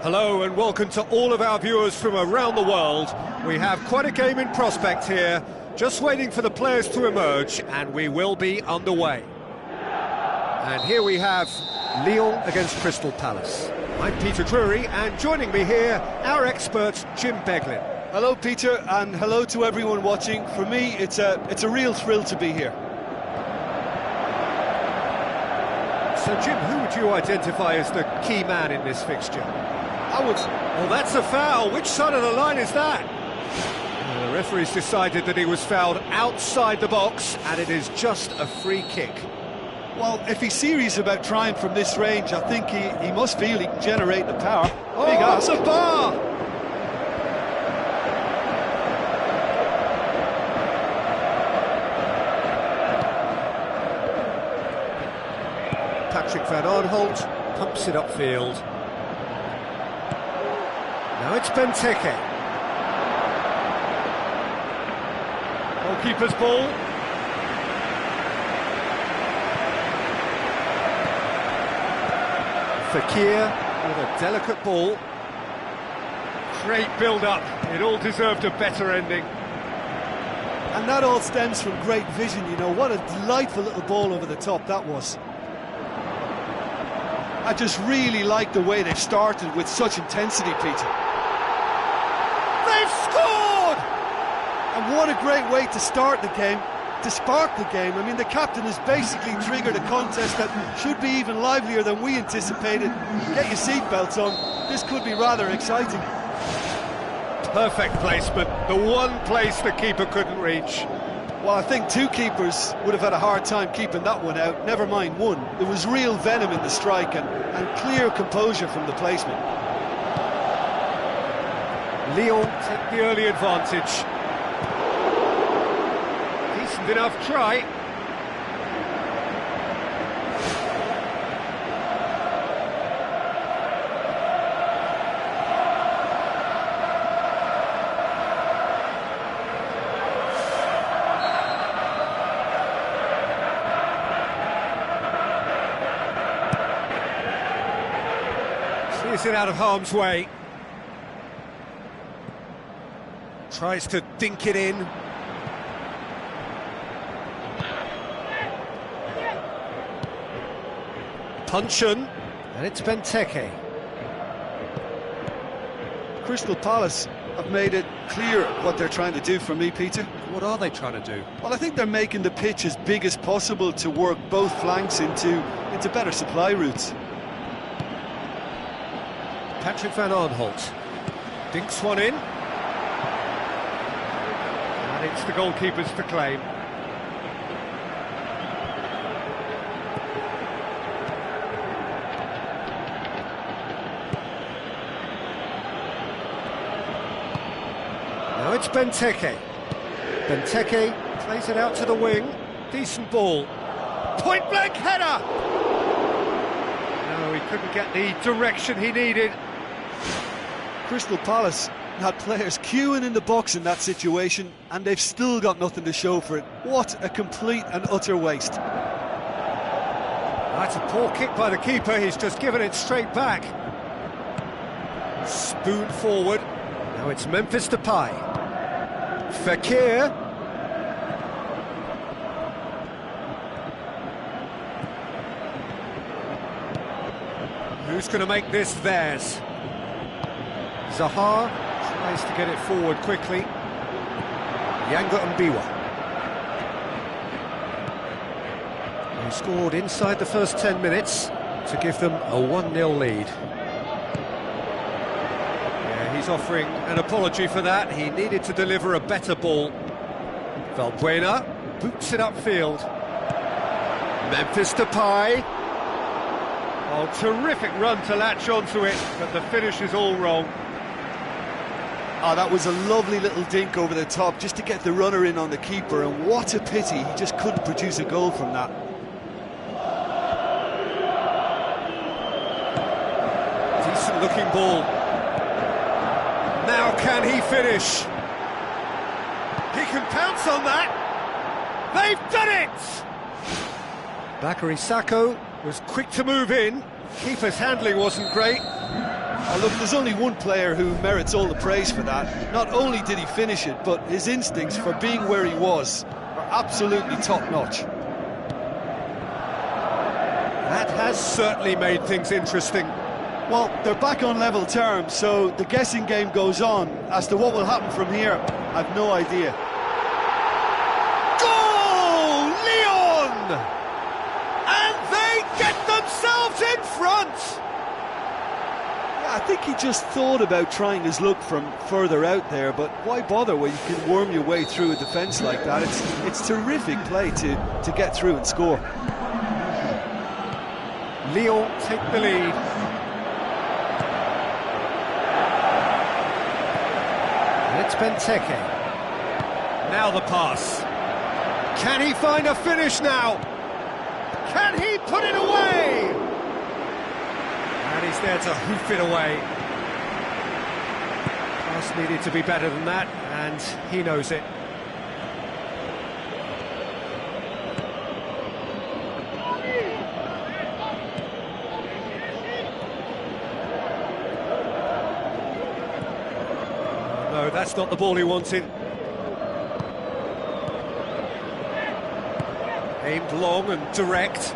Hello and welcome to all of our viewers from around the world. We have quite a game in prospect here, just waiting for the players to emerge, and we will be underway. And here we have Lyon against Crystal Palace. I'm Peter Drury, and joining me here, our expert Jim Beglin. Hello Peter, and hello to everyone watching. For me, it's a real thrill to be here. So Jim, who would you identify as the key man in this fixture? Well, that's a foul. Which side of the line is that? The referee's decided that he was fouled outside the box, and it is just a free kick. Well, if he's serious about trying from this range, I think he must feel he can generate the power. Big ask. It's a bar! Patrick Van Arnholt pumps it upfield. Now it's Benteke. Goalkeeper's ball. Fekir with a delicate ball. Great build-up. It all deserved a better ending. And that all stems from great vision, you know. What a delightful little ball over the top that was. I just really like the way they've started with such intensity, Peter. They've scored! And what a great way to start the game, to spark the game. I mean, the captain has basically triggered a contest that should be even livelier than we anticipated. Get your seatbelts on, this could be rather exciting. Perfect placement, the one place the keeper couldn't reach. Well, I think two keepers would have had a hard time keeping that one out, never mind one. There was real venom in the strike and clear composure from the placement. Lyon take the early advantage. Decent enough try. clears it out of harm's way. Tries to dink it in. Puncheon, and it's Benteke. Crystal Palace have made it clear what they're trying to do for me, Peter. What are they trying to do? Well, I think they're making the pitch as big as possible to work both flanks into better supply routes. Patrick van Arnholt dinks one in. And it's the goalkeepers to claim. Now it's Benteke. Benteke plays it out to the wing. Decent ball. Point-blank header! No, he couldn't get the direction he needed. Crystal Palace had players queuing in the box in that situation, and they've still got nothing to show for it. What a complete and utter waste. That's a poor kick by the keeper. He's just given it straight back. Spoon forward. Now it's Memphis Depay. Fekir. Who's going to make this theirs? Zaha tries to get it forward quickly. Yanga Mbiwa. He scored inside the first 10 minutes to give them a 1-0 lead. He's offering an apology for that. He needed to deliver a better ball. Valbuena boots it upfield. Memphis Depay. Oh, terrific run to latch onto it, but the finish is all wrong. Oh, that was a lovely little dink over the top just to get the runner in on the keeper, and what a pity he just couldn't produce a goal from that. Decent looking ball. Now can he finish? He can pounce on that. They've done it! Bakary Sakho was quick to move in. Keeper's handling wasn't great. Oh, look, there's only one player who merits all the praise for that. Not only did he finish it, but his instincts for being where he was were absolutely top-notch. That has certainly made things interesting. Well, they're back on level terms, so the guessing game goes on. As to what will happen from here, I've no idea. Goal! Lyon! And they get themselves in front! Yeah, I think he just thought about trying his luck from further out there, but why bother when you can worm your way through a defence like that? It's terrific play to get through and score. Lyon take the lead. It's Benteke. Now the pass. Can he find a finish now? Can he put it away? And he's there to hoof it away. Pass needed to be better than that, and he knows it. No, that's not the ball he wanted. Aimed long and direct.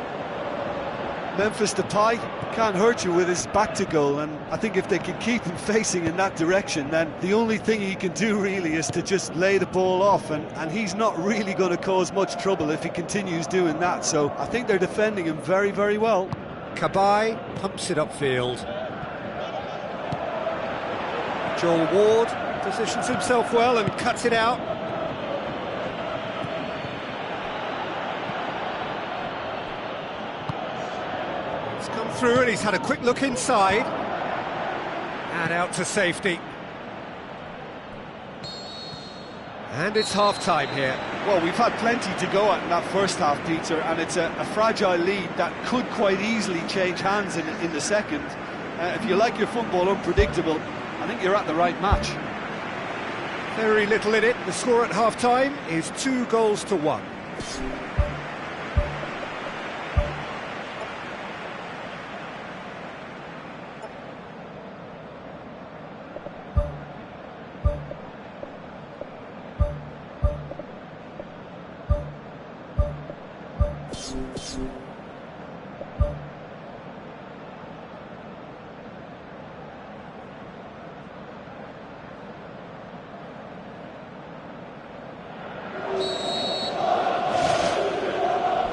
Memphis Depay can't hurt you with his back to goal, and I think if they can keep him facing in that direction, then the only thing he can do really is to just lay the ball off, and he's not really going to cause much trouble if he continues doing that, so I think they're defending him very, very well. Cabaye pumps it upfield. Joel Ward positions himself well and cuts it out. He's come through and he's had a quick look inside. And out to safety. And it's half-time here. Well, we've had plenty to go at in that first half, Peter, and it's a fragile lead that could quite easily change hands in the second. If you like your football unpredictable, I think you're at the right match. Very little in it. The score at half-time is 2-1.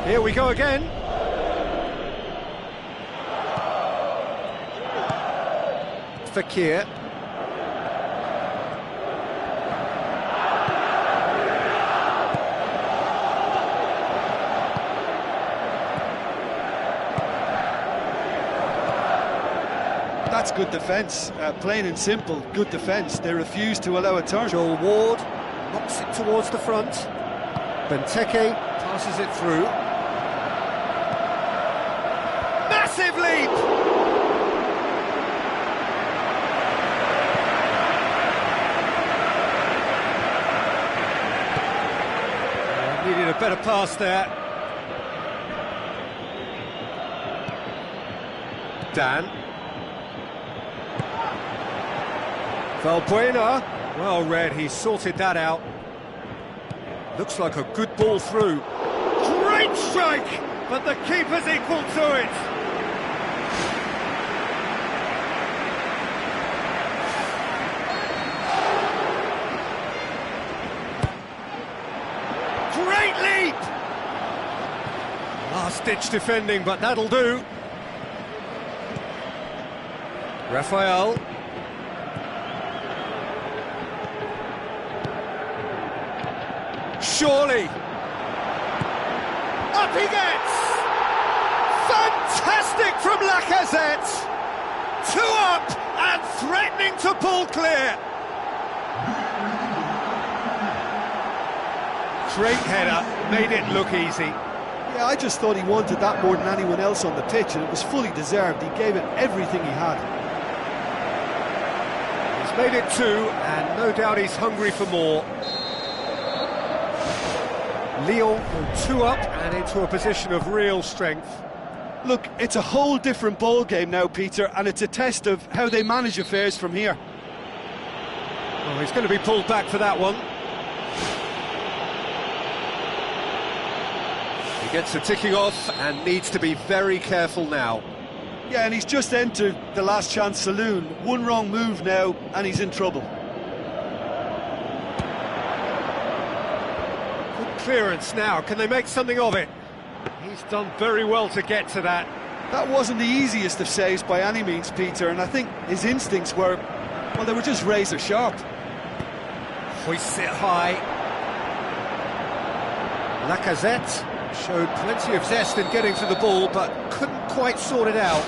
Here we go again. Fakir. That's good defence, plain and simple, good defence. They refuse to allow a turn. Joel Ward knocks it towards the front. Benteke passes it through. Massive leap! Needed a better pass there. Dan. Valbuena, well read, he sorted that out. Looks like a good ball through. Great strike, but the keeper's equal to it. Great leap! Last-ditch defending, but that'll do. Rafael. Surely. Up he gets! Fantastic from Lacazette! 2 up and threatening to pull clear. Great header, made it look easy. Yeah, I just thought he wanted that more than anyone else on the pitch, and it was fully deserved. He gave it everything he had. He's made it 2, and no doubt he's hungry for more. Lyon go 2 up and into a position of real strength. Look, it's a whole different ball game now, Peter, and it's a test of how they manage affairs from here. Well, he's going to be pulled back for that one. He gets the ticking off and needs to be very careful now. Yeah, and he's just entered the last chance saloon. One wrong move now, and he's in trouble. Clearance now, can they make something of it? He's done very well to get to that. That wasn't the easiest of saves by any means, Peter, and I think his instincts were, well, they were just razor sharp. Hoists it high. Lacazette showed plenty of zest in getting to the ball, but couldn't quite sort it out.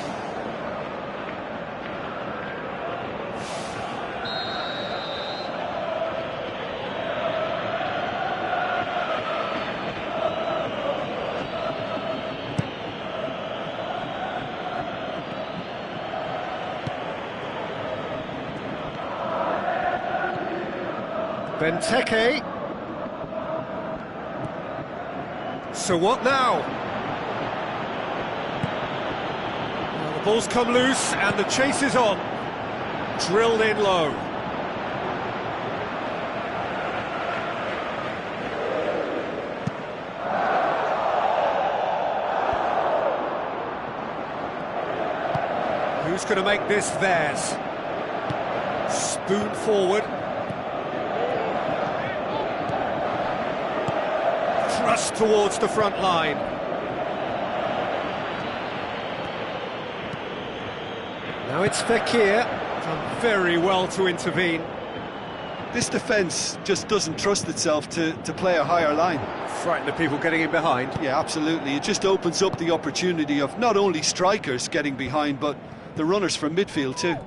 Benteke. So what now? Well, the ball's come loose and the chase is on. Drilled in low. Who's going to make this theirs? Spoon forward. Thrust towards the front line. Now it's Fekir, done very well to intervene. This defence just doesn't trust itself to play a higher line. Frighten the people getting in behind. Yeah, absolutely. It just opens up the opportunity of not only strikers getting behind, but the runners from midfield too.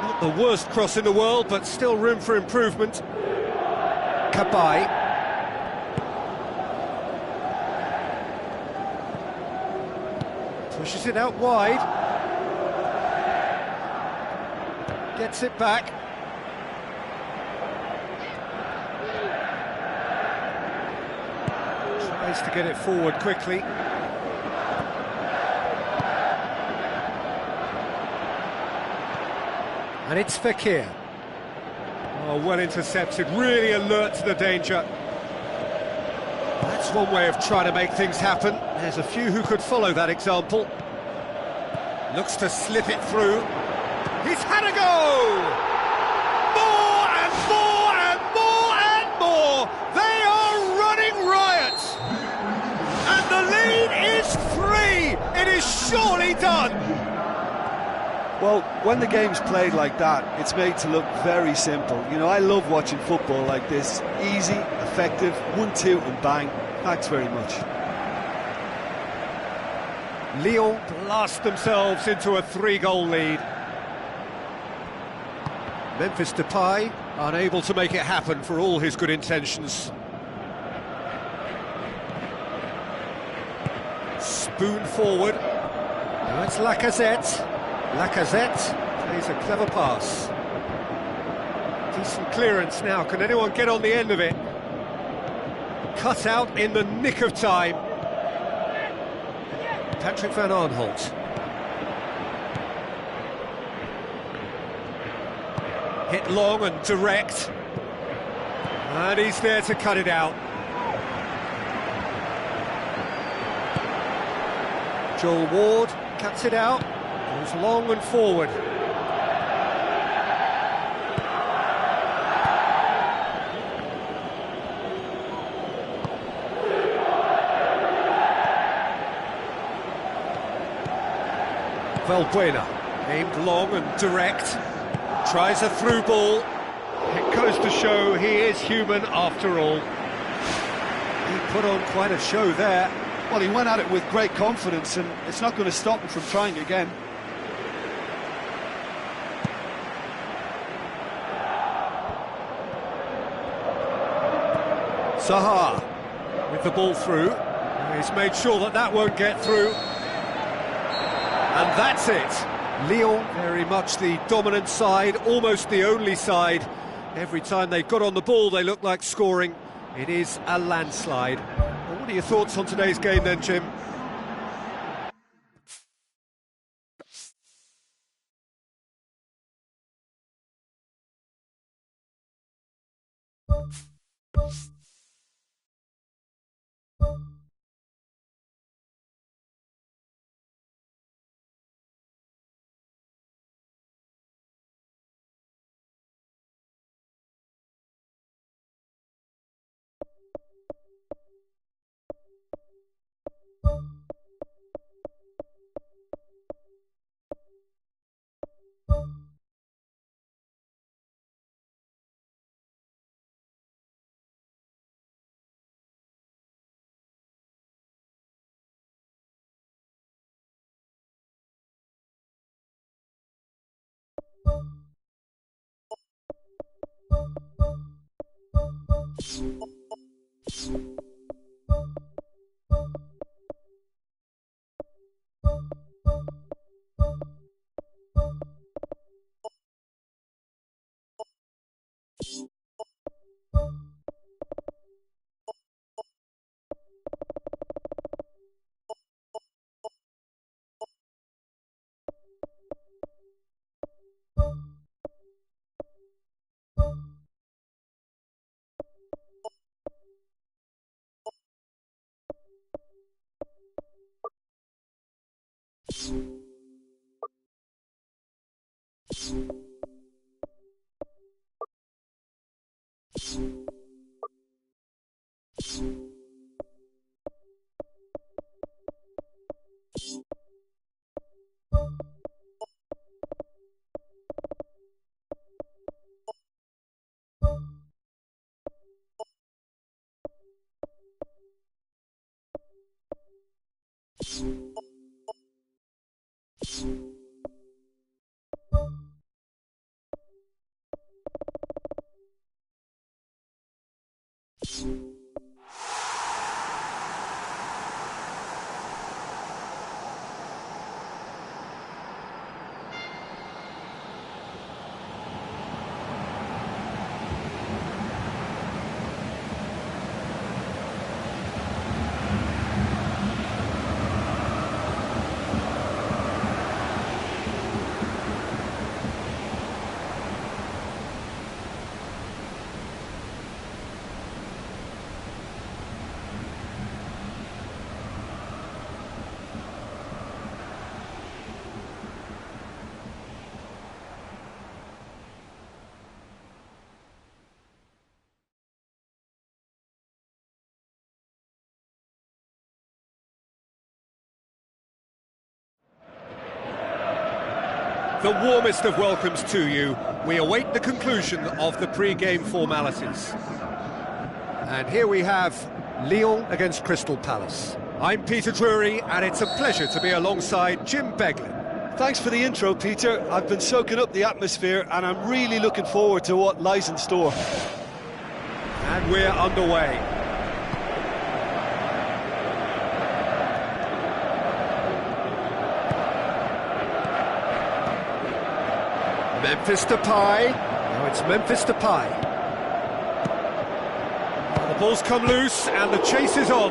Not the worst cross in the world, but still room for improvement. Cabaye. Pushes it out wide. Gets it back. Tries to get it forward quickly. And it's Fekir. Oh, well intercepted, really alert to the danger. That's one way of trying to make things happen. There's a few who could follow that example. Looks to slip it through. He's had a go! More and more and more and more! They are running riot! And the lead is 3! It is surely done! Well, when the game's played like that, it's made to look very simple. You know, I love watching football like this. Easy, effective, 1-2 and bang. Thanks very much. Lyon blast themselves into a 3-goal lead. Memphis Depay unable to make it happen for all his good intentions. Spoon forward. Now it's Lacazette. Lacazette plays a clever pass. Decent clearance now. Can anyone get on the end of it? Cut out in the nick of time. Patrick van Aanholt. Hit long and direct. And he's there to cut it out. Joel Ward cuts it out. Goes long and forward. Valbuena, aimed long and direct, tries a through ball. It goes to show he is human after all. He put on quite a show there. Well, he went at it with great confidence, and it's not going to stop him from trying again. Zaha with the ball through. He's made sure that that won't get through. And that's it. Lyon, very much the dominant side, almost the only side. Every time they got on the ball, they looked like scoring. It is a landslide. Well, what are your thoughts on today's game then, Jim? the warmest of welcomes to you. We await the conclusion of the pre-game formalities. And here we have Lyon against Crystal Palace. I'm Peter Drury, and it's a pleasure to be alongside Jim Beglin. Thanks for the intro, Peter. I've been soaking up the atmosphere, and I'm really looking forward to what lies in store. And we're underway. Memphis Depay. Now it's Memphis Depay. The ball's come loose and the chase is on.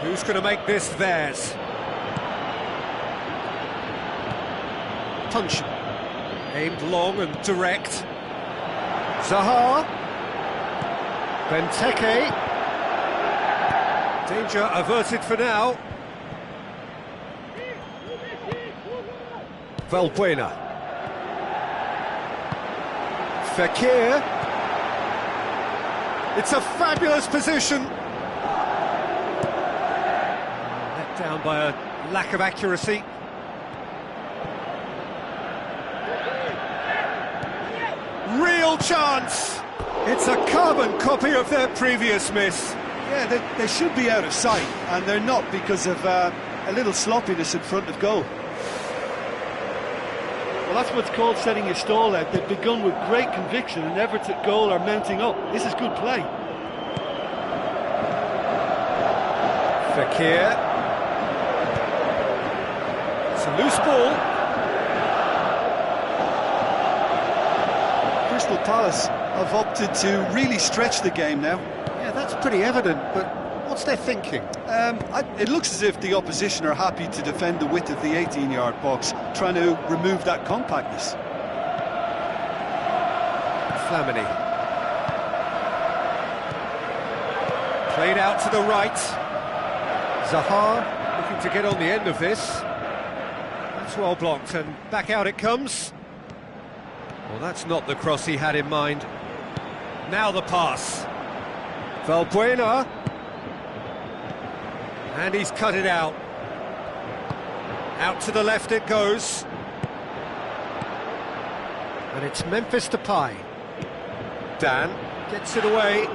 Who's going to make this theirs? Punch. Aimed long and direct. Zaha. Benteke. Danger averted for now. Valbuena. Fekir. It's a fabulous position. Let down by a lack of accuracy. Real chance! It's a carbon copy of their previous miss. Yeah, they should be out of sight, and they're not because of a little sloppiness in front of goal. Well, that's what's called setting your stall out. They've begun with great conviction, and efforts at goal are mounting up. This is good play. Fekir. It's a loose ball. Crystal Palace have opted to really stretch the game now. Yeah, that's pretty evident, but what's their thinking? It looks as if the opposition are happy to defend the width of the 18-yard box, trying to remove that compactness. Flamini. Played out to the right. Zaha looking to get on the end of this. That's well blocked, and back out it comes. Well, that's not the cross he had in mind. Now the pass. Valbuena. And he's cut it out. Out to the left it goes. And it's Memphis Depay. Dan gets it away.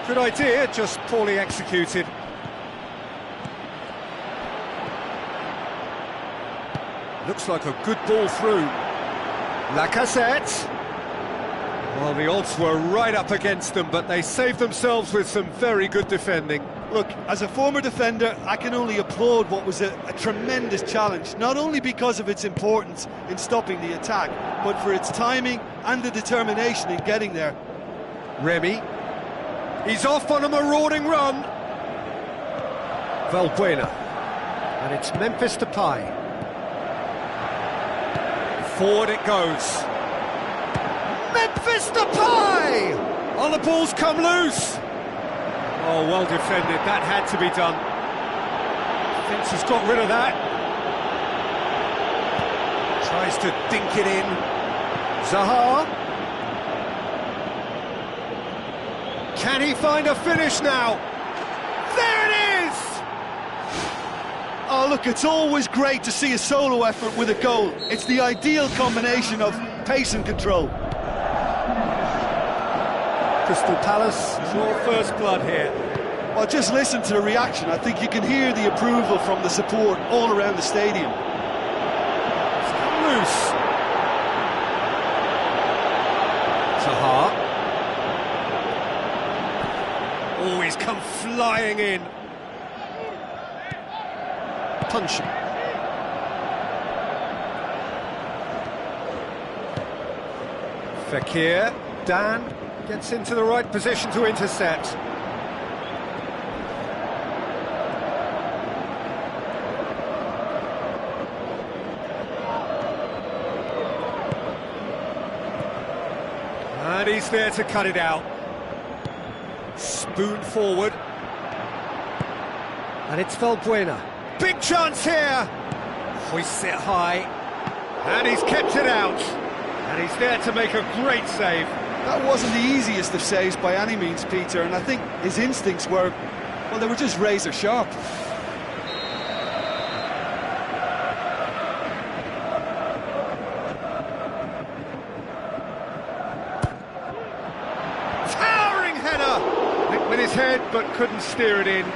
Good idea, just poorly executed. Looks like a good ball through. Lacazette. Well, the odds were right up against them, but they saved themselves with some very good defending. Look, as a former defender, I can only applaud what was a tremendous challenge, not only because of its importance in stopping the attack, but for its timing and the determination in getting there. Remy. He's off on a marauding run. Valbuena. And it's Memphis Depay. Forward it goes. Memphis Depay! Oh, the ball's come loose. Oh, well defended. That had to be done. Defence has got rid of that. Tries to dink it in. Zaha. Can he find a finish now? There it is! Oh, look, it's always great to see a solo effort with a goal. It's the ideal combination of pace and control. Crystal Palace, your first blood here. Well, just listen to the reaction. I think you can hear the approval from the support all around the stadium. It's loose. Zaha. Oh, he's come flying in. Punching. Fekir. Dan gets into the right position to intercept. And he's there to cut it out. Boone forward. And it's Valbuena. Big chance here! Hoists it high. And he's kept it out. And he's there to make a great save. That wasn't the easiest of saves by any means, Peter, and I think his instincts were, well, they were just razor sharp. Towering header! Nicked with his head, but couldn't steer it in.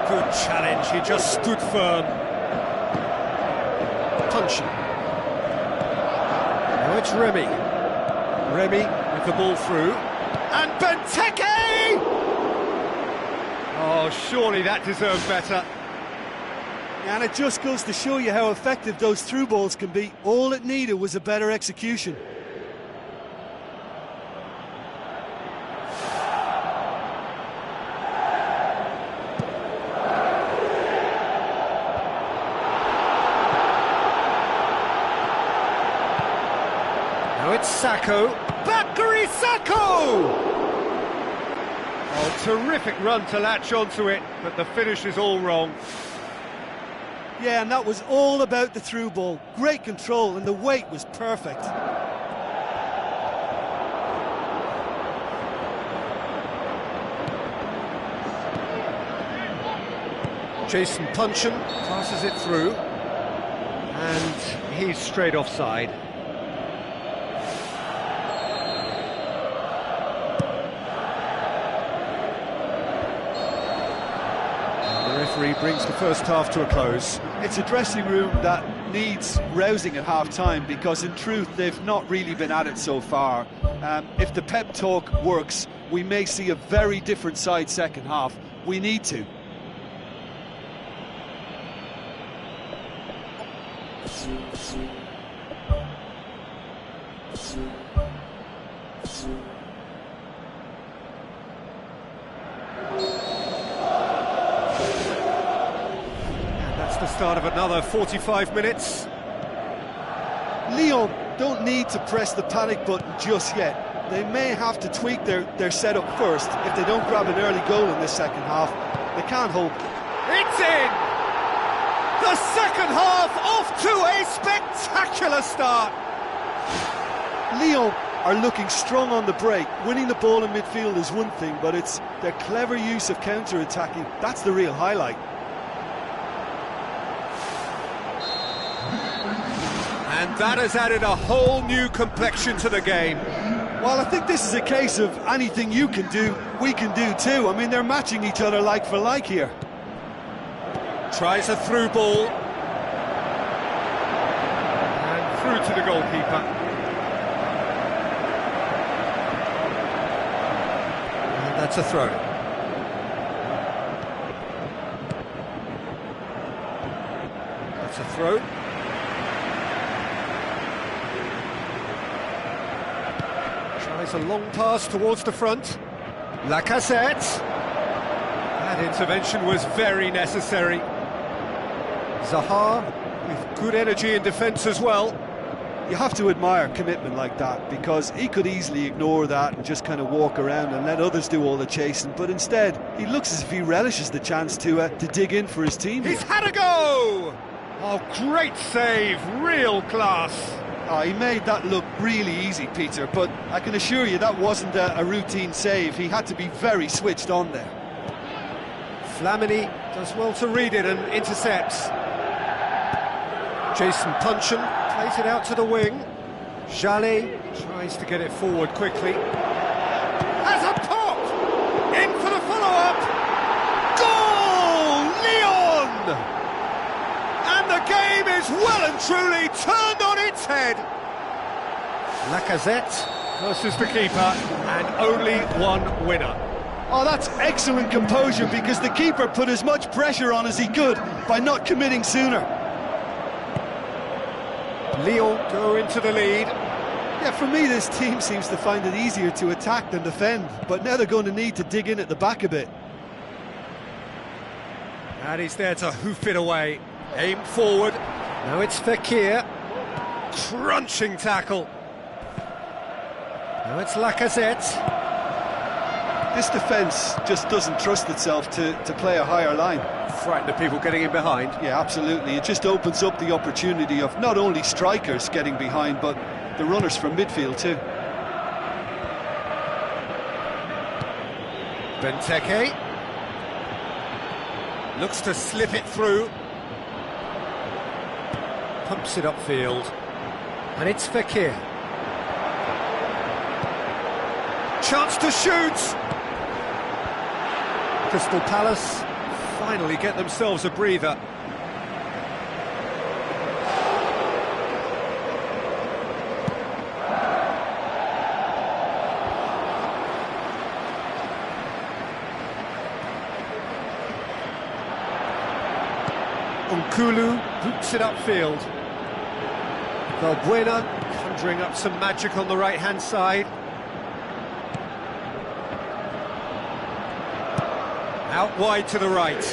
Good challenge, he just stood firm. Punching. Now it's Remy. Remy with the ball through. And Benteke! Oh, surely that deserved better. And it just goes to show you how effective those through balls can be. All it needed was a better execution. Now it's Sacco. Bakary Sacco! Oh, terrific run to latch onto it, but the finish is all wrong. Yeah, and that was all about the through ball. Great control, and the weight was perfect. Jason Puncheon passes it through, and he's straight offside. And the referee brings the first half to a close. It's a dressing room that needs rousing at half-time, because in truth they've not really been at it so far. If the pep talk works, we may see a very different side second half. We need to. That's the start of another 45 minutes. Lyon don't need to press the panic button just yet. They may have to tweak their setup first if they don't grab an early goal in this second half. They can't hope. It's in! The second half off to a spectacular start! Lyon are looking strong on the break. Winning the ball in midfield is one thing, but it's their clever use of counter-attacking. That's the real highlight. And that has added a whole new complexion to the game. Well, I think this is a case of anything you can do, we can do too. I mean, they're matching each other like for like here. Tries a through ball. And through to the goalkeeper. And that's a throw. That's a throw. Tries a long pass towards the front. Lacazette. That intervention was very necessary. Zaha with good energy in defence as well. You have to admire commitment like that, because he could easily ignore that and just kind of walk around and let others do all the chasing, but instead he looks as if he relishes the chance to dig in for his team. He's had a go! Oh, great save, real class. Oh, he made that look really easy, Peter, but I can assure you that wasn't a routine save. He had to be very switched on there. Flamini does well to read it and intercepts. Jason Puncheon plays it out to the wing. Jallet tries to get it forward quickly. Has a pop! In for the follow-up! Goal! Lyon! And the game is well and truly turned on its head. Lacazette versus the keeper, and only one winner. Oh, that's excellent composure, because the keeper put as much pressure on as he could by not committing sooner. Lyon go into the lead. Yeah, for me, this team seems to find it easier to attack than defend, but now they're going to need to dig in at the back a bit. And he's there to hoof it away. Aim forward. Now it's Fekir. Crunching tackle. Now it's Lacazette. This defence just doesn't trust itself to play a higher line. Frightened of people getting in behind. Yeah, absolutely. It just opens up the opportunity of not only strikers getting behind, but the runners from midfield too. Benteke looks to slip it through. Pumps it upfield. And it's Fekir. Chance to shoot! Crystal Palace finally get themselves a breather. Nkulu boots it upfield. Valbuena conjuring up some magic on the right-hand side. Out wide to the right.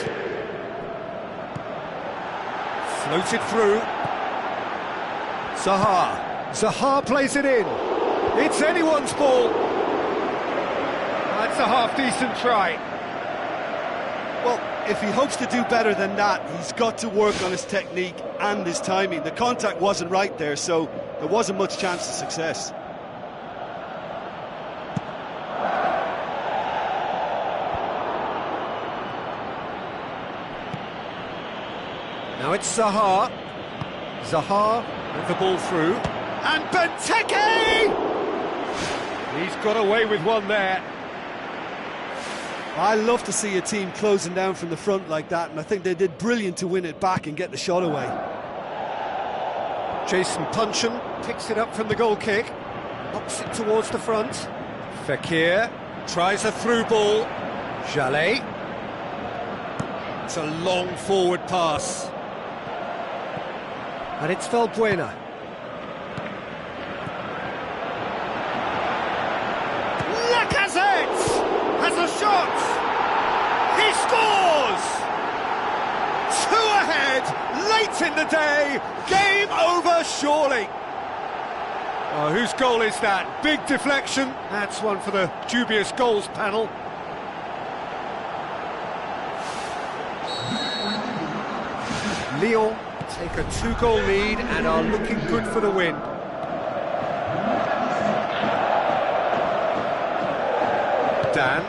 Floated through. Zaha. Zaha plays it in. It's anyone's ball. That's a half-decent try. Well, if he hopes to do better than that, he's got to work on his technique and his timing. The contact wasn't right there, so there wasn't much chance of success. Now it's Zaha. Zaha with the ball through. And Benteke! He's got away with one there. I love to see a team closing down from the front like that, and I think they did brilliant to win it back and get the shot away. Jason Puncheon picks it up from the goal kick. Knocks it towards the front. Fekir tries a through ball. Jallet. It's a long forward pass. And it's Valbuena. Lacazette has a shot. He scores! 2 ahead, late in the day. Game over, surely. Oh, whose goal is that? Big deflection. That's one for the dubious goals panel. Lyon take a 2-goal lead and are looking good for the win. Dan.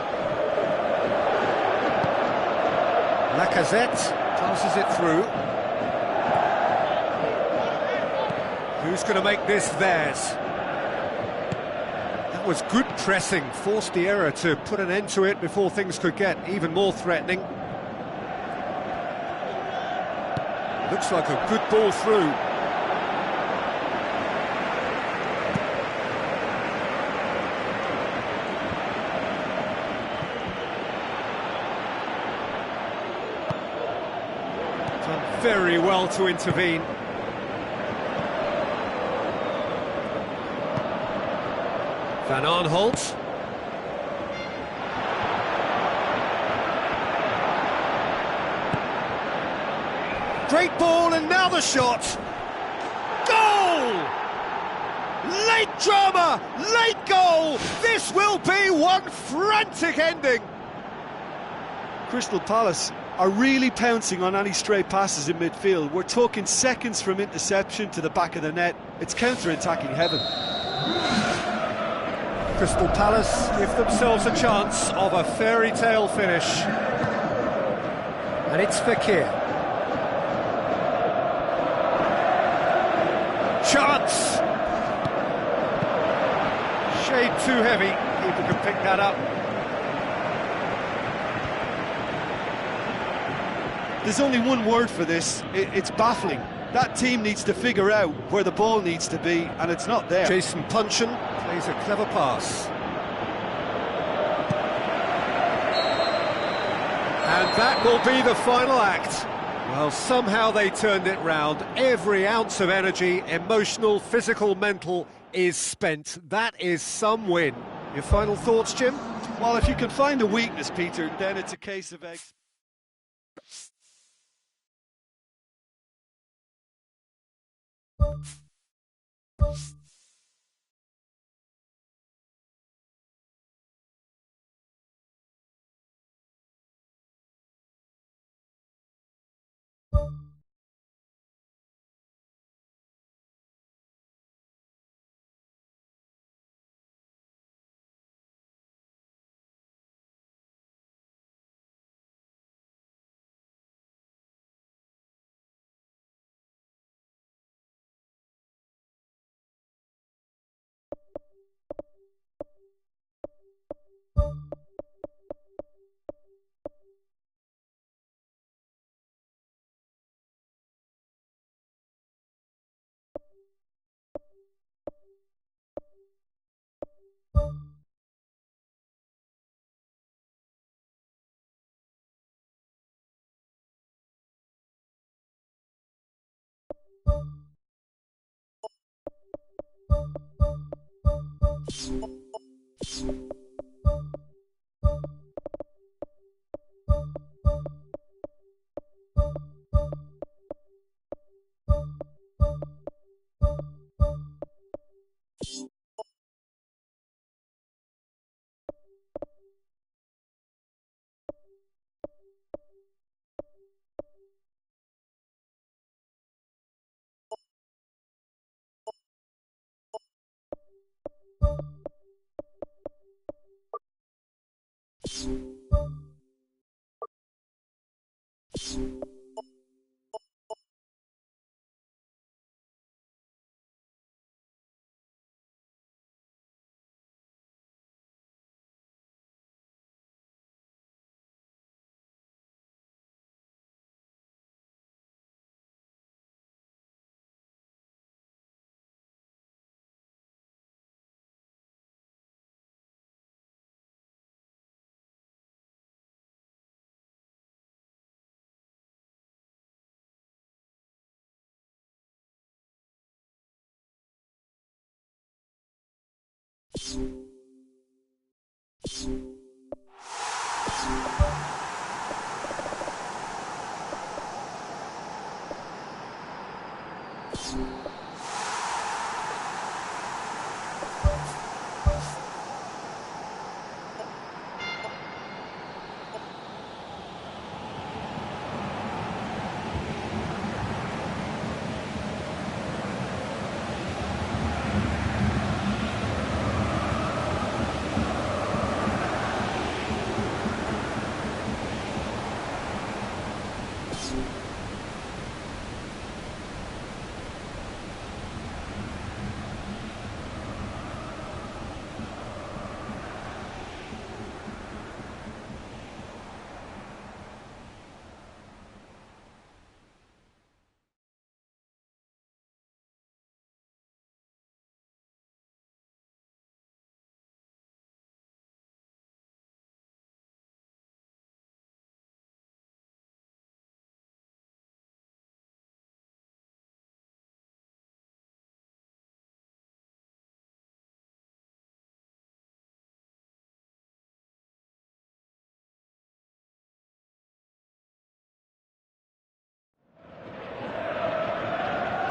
Lacazette passes it through. Who's going to make this theirs? That was good pressing, forced the error to put an end to it before things could get even more threatening. Looks like a good ball through. Done very well to intervene. Van Aanholt. Great ball, and now the shot. Goal! Late drama, late goal. This will be one frantic ending. Crystal Palace are really pouncing on any stray passes in midfield. We're talking seconds from interception to the back of the net. It's counter-attacking heaven. Crystal Palace give themselves a chance of a fairy tale finish. And it's Fekir. Chance! Shade too heavy. Keeper can pick that up. There's only one word for this. It's baffling. That team needs to figure out where the ball needs to be, and it's not there. Jason Puncheon plays a clever pass. And that will be the final act. Well, somehow they turned it round. Every ounce of energy, emotional, physical, mental, is spent. That is some win. Your final thoughts, Jim? Well, if you can find a weakness, Peter, then it's a case of...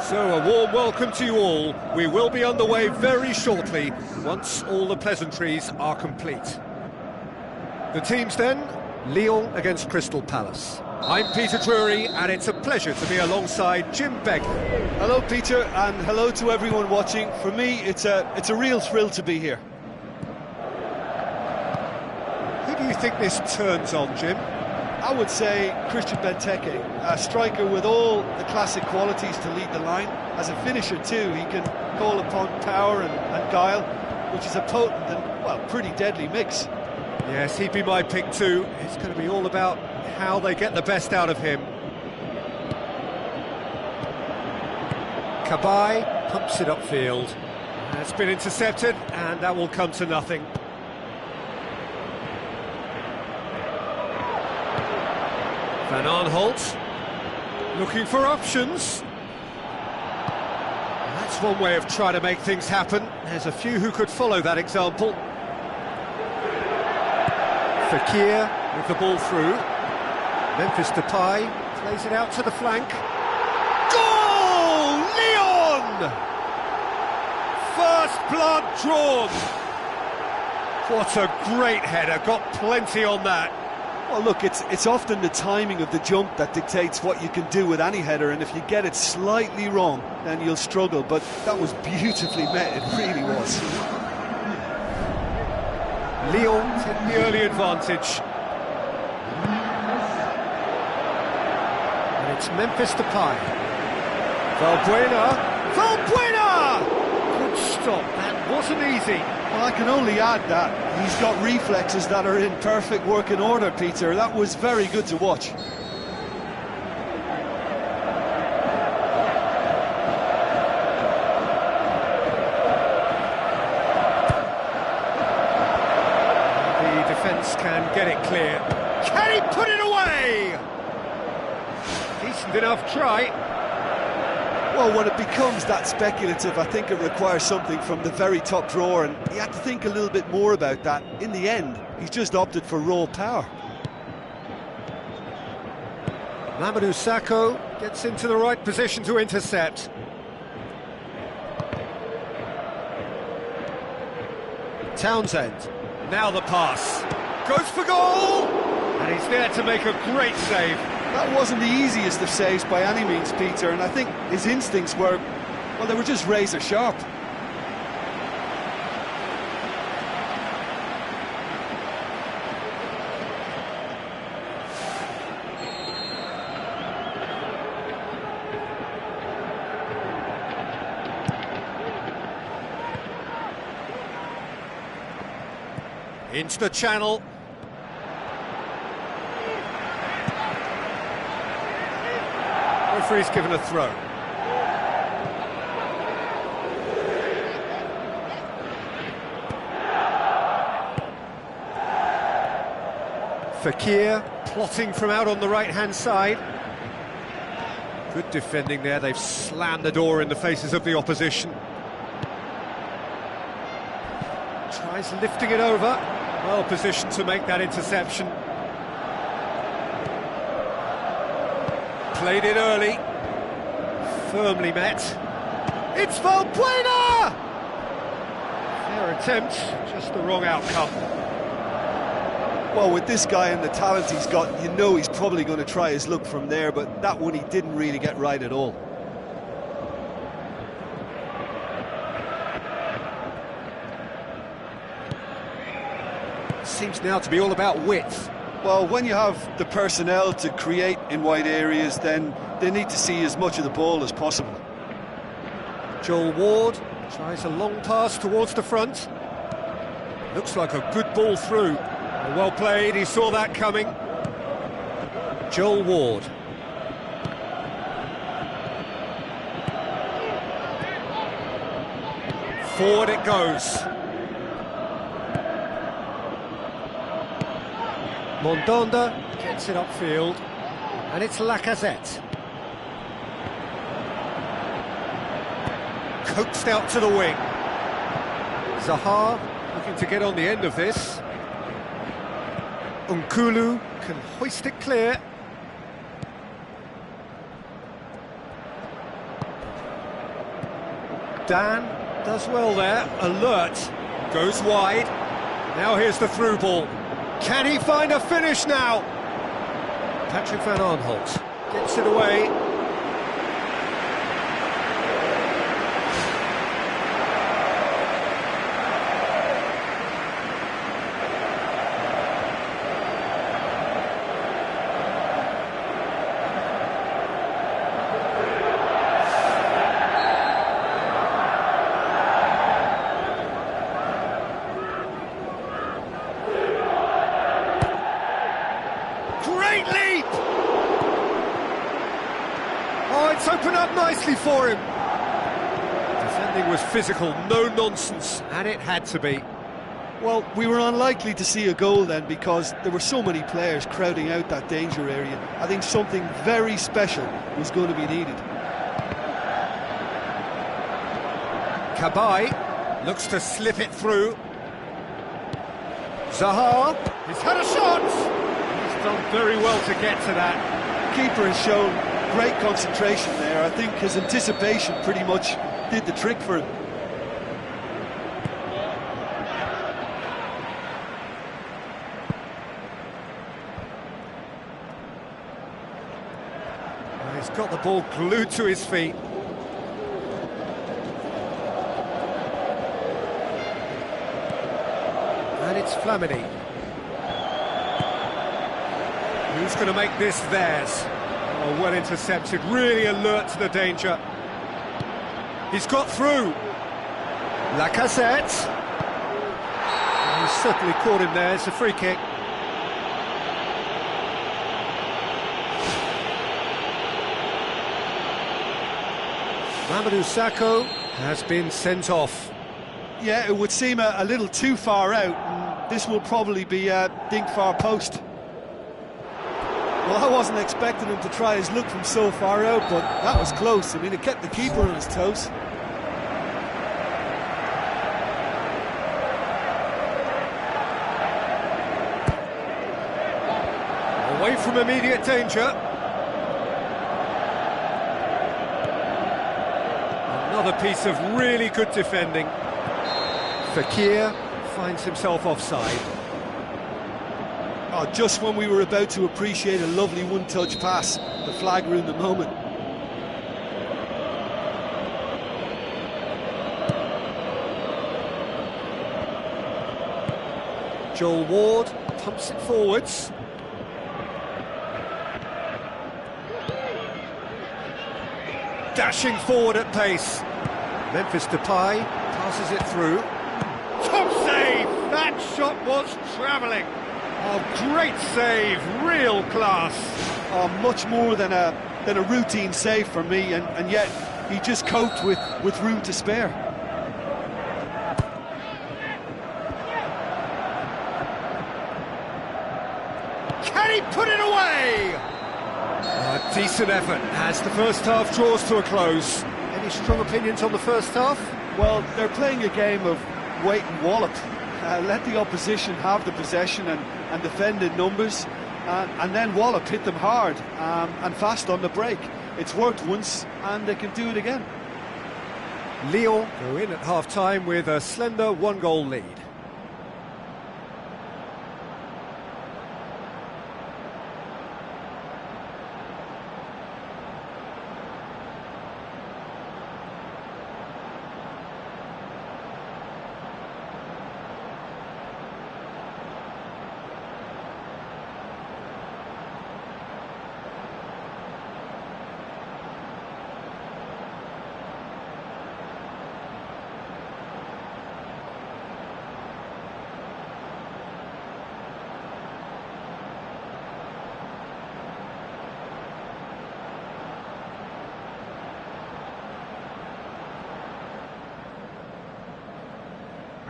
So a warm welcome to you all. We will be underway very shortly, once all the pleasantries are complete. The teams then, Lyon against Crystal Palace. I'm Peter Drury, and it's a pleasure to be alongside Jim Begley. Hello, Peter, and hello to everyone watching. For me, it's a real thrill to be here. Who do you think this turns on, Jim? I would say Christian Benteke, a striker with all the classic qualities to lead the line. As a finisher too, he can call upon power and guile, which is a potent and, well, pretty deadly mix. Yes, he'd be my pick too. It's going to be all about how they get the best out of him. Cabaye pumps it upfield. It's been intercepted, and that will come to nothing. Van Aanholt, looking for options. That's one way of trying to make things happen. There's a few who could follow that example. Fekir with the ball through. Memphis Depay plays it out to the flank. Goal! Lyon! First blood drawn. What a great header, got plenty on that. Well, look, it's often the timing of the jump that dictates what you can do with any header, and if you get it slightly wrong, then you'll struggle, but that was beautifully met, it really was. Lyon take the early advantage. And it's Memphis Depay. Valbuena! Good stop, that wasn't easy. Well, I can only add that he's got reflexes that are in perfect working order, Peter. That was very good to watch. The defence can get it clear. Can he put it away? Decent enough try. Well, when it becomes that speculative, I think it requires something from the very top drawer, and he had to think a little bit more about that. In the end, he's just opted for raw power. Mamadou Sakho gets into the right position to intercept. Townsend, now the pass. Goes for goal! And he's there to make a great save. That wasn't the easiest of saves by any means, Peter, and I think his instincts were, well, they were just razor sharp. Into the channel. Referee's given a throw. Fekir plotting from out on the right-hand side. Good defending there, they've slammed the door in the faces of the opposition. Tries lifting it over, well positioned to make that interception. Played it early, firmly met. It's Valbuena! Fair attempt, just the wrong outcome. Well, with this guy and the talent he's got, you know he's probably going to try his luck from there, but that one he didn't really get right at all. Seems now to be all about width. Well, when you have the personnel to create in wide areas, then they need to see as much of the ball as possible. Joel Ward tries a long pass towards the front. Looks like a good ball through. Well played, he saw that coming. Joel Ward. Forward it goes. Mondonda gets it upfield, and it's Lacazette. Coaxed out to the wing. Zaha looking to get on the end of this. Nkulu can hoist it clear. Dan does well there, alert, goes wide. Now here's the through ball. Can he find a finish now? Patrick van Aanholt gets it away. Great leap! Oh, it's opened up nicely for him. Defending was physical, no nonsense, and it had to be. Well, we were unlikely to see a goal then because there were so many players crowding out that danger area. I think something very special was going to be needed. Cabaye looks to slip it through. Zaha, he's had a shot! He's done very well to get to that. Keeper has shown great concentration there. I think his anticipation pretty much did the trick for him. He's got the ball glued to his feet. And it's Flamini. Who's going to make this theirs? Oh, well intercepted, really alert to the danger. He's got through. Lacazette. He's certainly caught him there, it's a free kick. Mamadou Sakho has been sent off. Yeah, it would seem a little too far out, and this will probably be a dink far post. Well, I wasn't expecting him to try his luck from so far out, but that was close. I mean, it kept the keeper on his toes. Away from immediate danger. Another piece of really good defending. Fekir finds himself offside. Oh, just when we were about to appreciate a lovely one-touch pass, the flag ruined the moment. Joel Ward pumps it forwards. Dashing forward at pace. Memphis Depay passes it through. Top save! That shot was travelling. Oh, great save, real class. Oh, much more than a routine save for me, and yet he just coped with room to spare. Can he put it away? A decent effort as the first half draws to a close. Any strong opinions on the first half? Well, they're playing a game of wait and wallop. Let the opposition have the possession and defend in numbers, and then wallop, hit them hard and fast on the break. It's worked once, and they can do it again. Lyon go in at half-time with a slender one-goal lead.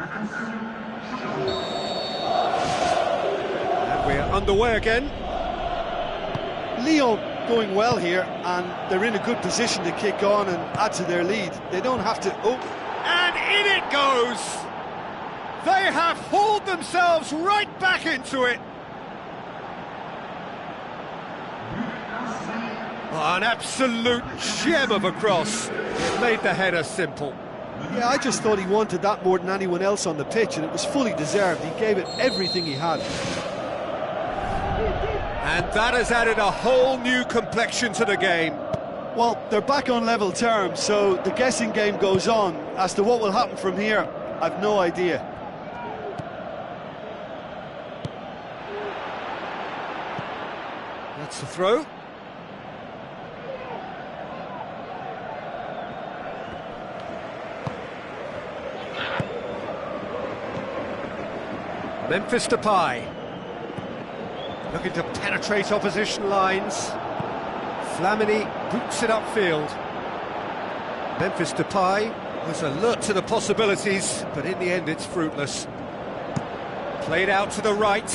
And we're underway again. Lyon going well here, and they're in a good position to kick on and add to their lead. They don't have to... Oh. And in it goes! They have hauled themselves right back into it. Oh, an absolute gem of a cross. It made the header simple. Yeah, I just thought he wanted that more than anyone else on the pitch, and it was fully deserved. He gave it everything he had. And that has added a whole new complexion to the game. Well, they're back on level terms, so the guessing game goes on. As to what will happen from here, I've no idea. That's the throw. Memphis Depay looking to penetrate opposition lines. Flamini boots it upfield. Memphis Depay was alert to the possibilities, but in the end it's fruitless. Played out to the right.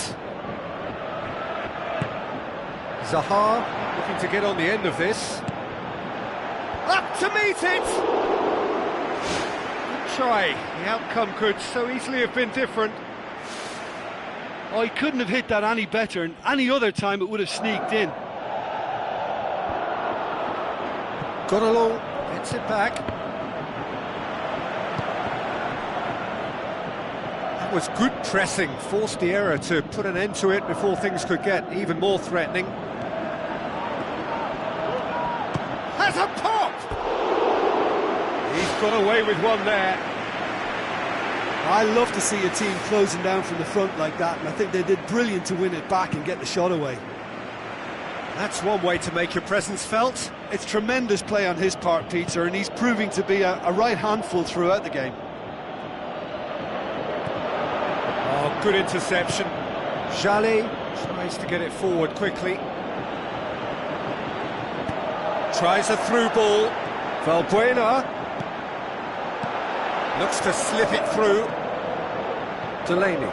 Zaha looking to get on the end of this. Up to meet it! Good try. The outcome could so easily have been different. Oh, he couldn't have hit that any better, and any other time it would have sneaked in. Got along, gets it back. was good pressing, forced the error to put an end to it before things could get even more threatening. Has a pop! He's got away with one there. I love to see a team closing down from the front like that, and I think they did brilliant to win it back and get the shot away. That's one way to make your presence felt. It's tremendous play on his part, Peter, and he's proving to be a right handful throughout the game. Oh, good interception. Jallet tries to get it forward quickly. Tries a through ball. Valbuena looks to slip it through. Delaney.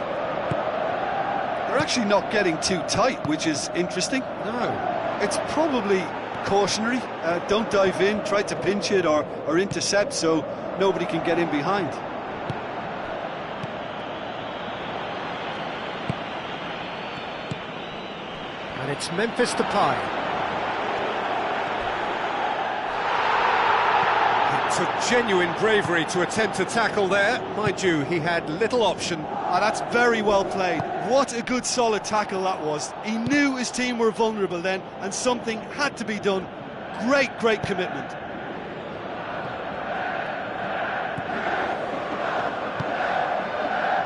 They're actually not getting too tight, which is interesting. No. It's probably cautionary. Don't dive in, try to pinch it or intercept so nobody can get in behind. And it's Memphis Depay. It took genuine bravery to attempt to tackle there. Mind you, he had little option. That's very well played. What a good solid tackle that was. He knew his team were vulnerable then and something had to be done. Great commitment.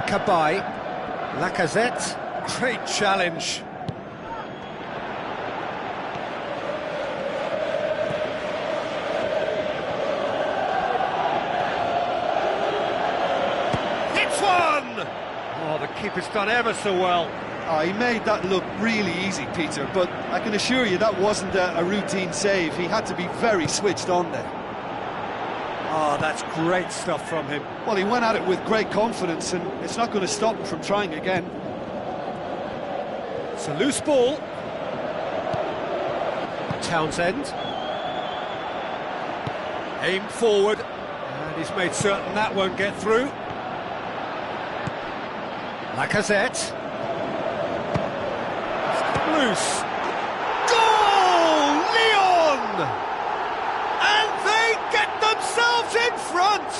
Kabay, Lacazette, great challenge. Hits one! Oh, the keeper's done ever so well. Oh, he made that look really easy, Peter, but I can assure you that wasn't a routine save. He had to be very switched on there. Oh, that's great stuff from him. Well, he went at it with great confidence, and it's not going to stop him from trying again. It's a loose ball. Townsend. Aimed forward, and he's made certain that won't get through. Lacazette. Loose. Goal! Lyon! And they get themselves in front!